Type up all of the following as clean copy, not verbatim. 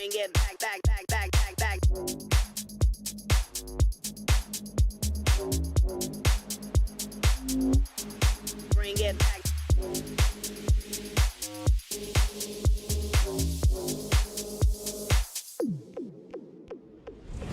bring it back, back, back, back, back, back. Bring it back.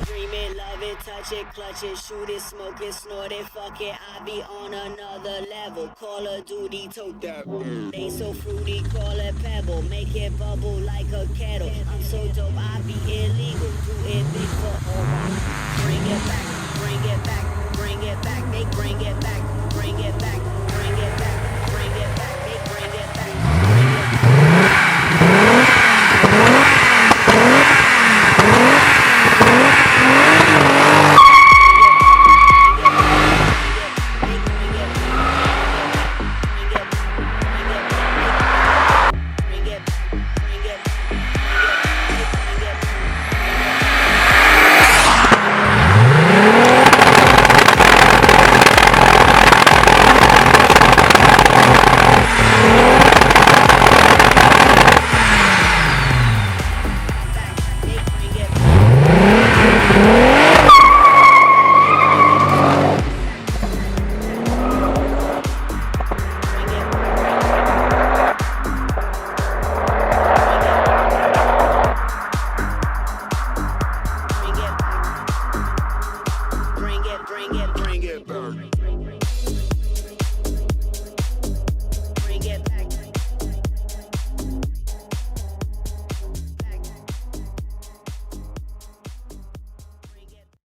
Dream it, love it, touch it, clutch it, shoot it, smoke it, snort it, fuck it. I be on another level. Call of Duty, tote that. They so fruity, call it pebble. Make it bubble like a kettle. I'm so dope, I be illegal. Do it big for all. Bring it back, bring it back, bring it back. They bring it back.